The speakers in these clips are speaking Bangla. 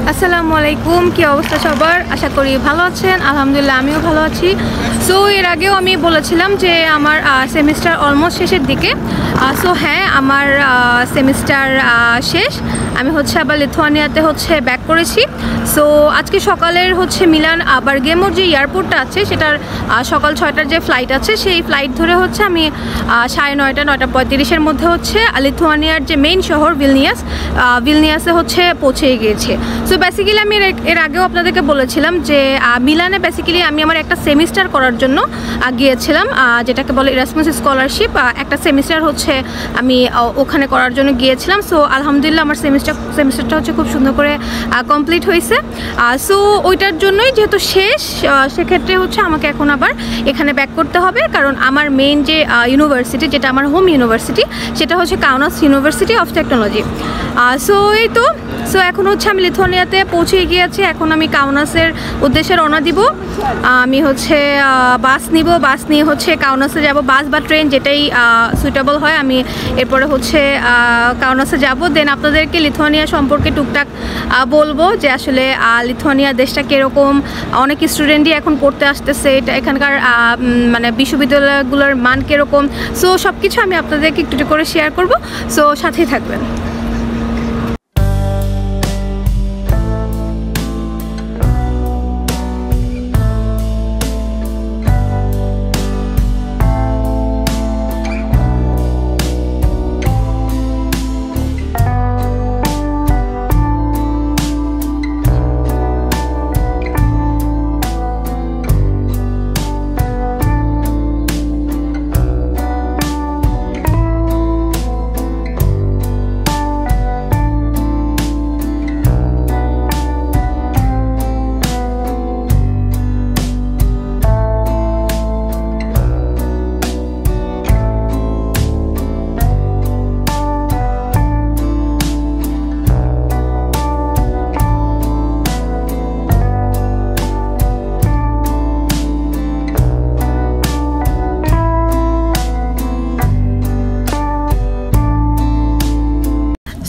আসসালামু আলাইকুম, কি অবস্থা সবার? আশা করি ভালো আছেন। আলহামদুলিল্লাহ আমিও ভালো আছি। সো এর আগেও আমি বলেছিলাম যে আমার সেমিস্টার অলমোস্ট শেষের দিকে। সো হ্যাঁ, আমার সেমিস্টার শেষ। আমি আবার লিথুয়ানিয়াতে ব্যাক করেছি। সো আজকে সকালের মিলান বার্গেমোর যে এয়ারপোর্টটা আছে সেটার সকাল 6টার যে ফ্লাইট আছে সেই ফ্লাইট ধরে আমি 9:30 9:35-এর মধ্যে লিথুয়ানিয়ার যে মেইন শহর ভিলনিয়াসে পৌঁছে গিয়েছে। সো বেসিক্যালি আমি এর আগেও আপনাদেরকে বলেছিলাম যে মিলানে বেসিক্যালি আমি আমার একটা সেমিস্টার করার জন্য গিয়েছিলাম, যেটাকে বলে ইরাসমাস স্কলারশিপ। একটা সেমিস্টার আমি ওখানে করার জন্য গিয়েছিলাম। সো আলহামদুলিল্লাহ আমার সেমিস্টারটা খুব সুন্দর করে কমপ্লিট হয়েছে। সো ওইটার জন্যই যেহেতু শেষ, সেক্ষেত্রে আমাকে এখন আবার এখানে ব্যাক করতে হবে, কারণ আমার মেইন যে ইউনিভার্সিটি, যেটা আমার হোম ইউনিভার্সিটি, সেটা Kaunas university of technology. So এই তো এখন আমি লিথুয়ানিয়াতে পৌঁছে গিয়েছি। এখন আমি কাউনাসের উদ্দেশ্যে রওনা দিব। আমি বাস নিব, বাস নিয়ে কাউনাসে যাব, বাস বা ট্রেন যেটাই সুইটেবল হয়। আমি এরপরে কাউনাসে যাব, দেন আপনাদেরকে লিথুয়ানিয়া সম্পর্কে টুকটাক বলবো যে আসলে লিথুয়ানিয়া দেশটা কীরকম। অনেক স্টুডেন্টই এখন পড়তে আসতেছে, এটা এখানকার মানে বিশ্ববিদ্যালয়গুলোর মান কীরকম। সো সব কিছু আমি আপনাদেরকে একটু করে শেয়ার করব। সো সাথেই থাকবেন।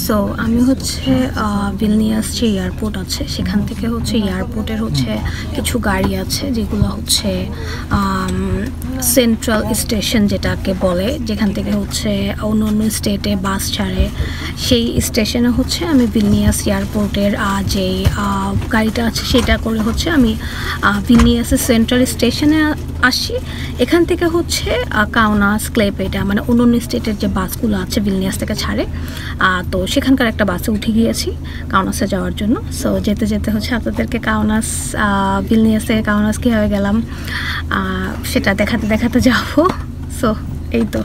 সো আমি ভিলনিয়াস যে এয়ারপোর্ট আছে সেখান থেকে এয়ারপোর্টের কিছু গাড়ি আছে যেগুলো সেন্ট্রাল স্টেশন যেটাকে বলে, যেখান থেকে অন্য অন্য স্টেটে বাস ছাড়ে। সেই স্টেশনে আমি ভিলনিয়াস এয়ারপোর্টের যে গাড়িটা আছে সেটা করে আমি ভিলনিয়াসের সেন্ট্রাল স্টেশনে আসি। এখান থেকে কাউনাস, ক্লেপেডা, মানে অন্য অন্য স্টেটের যে বাসগুলো আছে ভিলনিয়াস থেকে ছাড়ে। তো সেখানকার একটা বাসে উঠে গিয়েছি কাউনাসে যাওয়ার জন্য। সো যেতে যেতে আপনাদেরকে ভিলনিয়াস থেকে কাউনাস কীভাবে গেলাম সেটা দেখাতে দেখাতে যাবো। সো এই তো।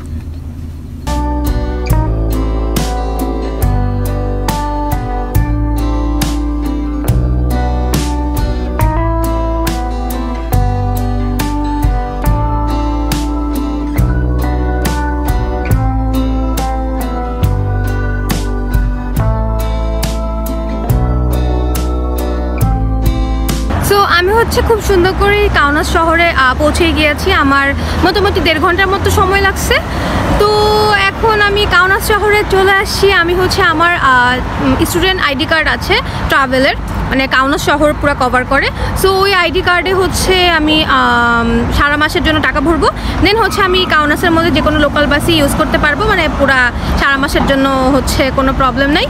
আমি খুব সুন্দর করে কাউনাস শহরে পৌঁছে গিয়েছি। আমার মোটামুটি 1.5 ঘন্টার মতো সময় লাগছে। তো এখন আমি কাউনাস শহরে চলে আসছি। আমি আমার স্টুডেন্ট আইডি কার্ড আছে ট্রাভেলের, মানে কাউনাস শহর পুরো কভার করে। সো ওই আইডি কার্ডে আমি সারা মাসের জন্য টাকা ভরবো। দেন আমি কাউনাসের মধ্যে যে কোনো লোকাল বাসই ইউজ করতে পারবো, মানে পুরা সারা মাসের জন্য কোনো প্রবলেম নাই।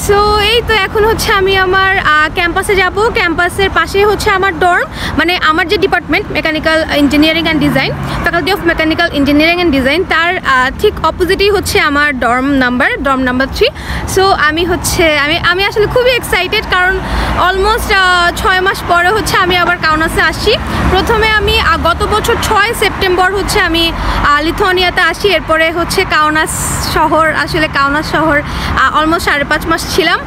সো এই তো এখন আমি আমার ক্যাম্পাসে যাব। ক্যাম্পাসের পাশে আমার ডর্ম, মানে আমার যে department mechanical engineering and design, faculty of mechanical engineering and design, তার ঠিক অপোজিটেই আমার ডর্ম নাম্বার 3। সো আমি আসলে খুবই এক্সাইটেড, কারণ অলমোস্ট 6 মাস পরে আমি আবার কাউনাসে আসছি। প্রথমে আমি গত বছর 6 সেপ্টেম্বর আমি লিথুয়ানিয়াতে আসি। এরপরে কাউনাস শহর অলমোস্ট 5.5 মাস ছিলাম।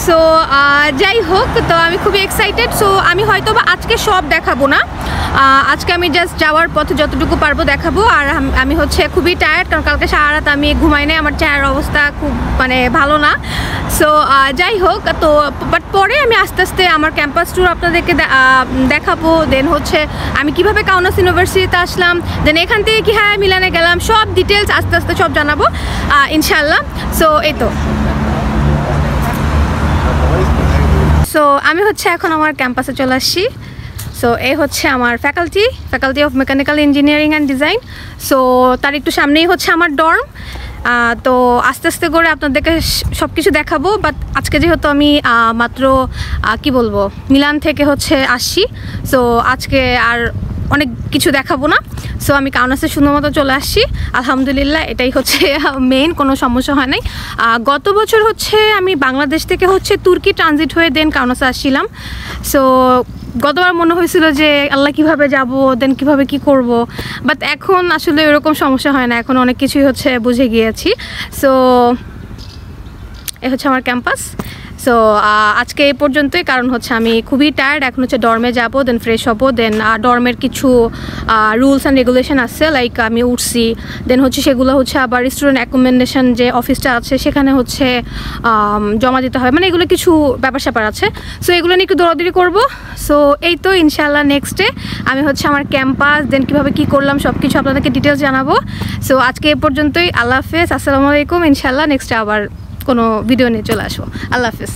সো যাই হোক, তো আমি খুবই এক্সাইটেড। সো আমি হয়তো বা আজকে সব দেখাবো না, আজকে আমি জাস্ট যাওয়ার পথে যতটুকু পারবো দেখাবো। আর আমি খুবই টায়ার্ড, কারণ কালকে সারা রাত আমি ঘুমাই নাই, আমার চেহারার অবস্থা খুব ভালো না। সো যাই হোক, তো বাট পরে আমি আস্তে আস্তে আমার ক্যাম্পাস ট্যুর আপনাদেরকে দেখাবো। দেন আমি কিভাবে কাউনাস ইউনিভার্সিটিতে আসলাম, দেন এখান থেকে কি মিলানে গেলাম, সব ডিটেলস আস্তে আস্তে সব জানাবো ইনশাল্লাহ। সো এই তো। আমি হচ্ছে এখন আমার ক্যাম্পাসে চলে আসছি। সো এই হচ্ছে আমার faculty of mechanical engineering and design. So তার একটু সামনেই হচ্ছে আমার ডর্ম। তো আস্তে আস্তে করে আপনাদেরকে সব কিছু দেখাবো, বাট আজকে যেহেতু আমি মাত্র কি বলবো মিলান থেকে হচ্ছে আসছি, সো আজকে আর অনেক কিছু দেখাবো না। সো আমি কাউনাসে সুন্দর মতো চলে আসছি, আলহামদুলিল্লাহ। এটাই হচ্ছে মেইন, কোনো সমস্যা হয় নাই। গত বছর হচ্ছে আমি বাংলাদেশ থেকে হচ্ছে তুর্কি ট্রানজিট হয়ে দেন কাউনাসে আসছিলাম। সো গতবার মনে হয়েছিল যে আল্লাহ কিভাবে যাব, দেন কিভাবে কি করব, বাট এখন আসলে এরকম সমস্যা হয় না, এখন অনেক কিছুই হচ্ছে বুঝে গিয়েছি। সো এ হচ্ছে আমার ক্যাম্পাস। সো আজকে এই পর্যন্তই, কারণ হচ্ছে আমি খুবই টায়ার্ড। এখন হচ্ছে ডর্মে যাব, দেন ফ্রেশ হবো, দেন ডর্মের কিছু রুলস অ্যান্ড রেগুলেশন আছে, লাইক আমি উঠছি, দেন হচ্ছে সেগুলো হচ্ছে আবার স্টুডেন্ট অ্যাকোমোডেশন যে অফিসটা আছে সেখানে হচ্ছে জমা দিতে হয়, মানে এগুলো কিছু ব্যাপার স্যাপার আছে। সো এগুলো নিয়ে একটু দৌড়াদৌড়ি করবো। সো এই তো ইনশাআল্লাহ নেক্সট ডে আমি হচ্ছে আমার ক্যাম্পাস, দেন কীভাবে কী করলাম সব কিছু আপনাদেরকে ডিটেলস জানাবো। সো আজকে এই পর্যন্তই, আল্লাহ হাফেজ, আসসালামু আলাইকুম। ইনশাআল্লাহ নেক্সটে আবার কোনো ভিডিও নিয়ে চলে আসবো। আল্লাহ হাফেজ।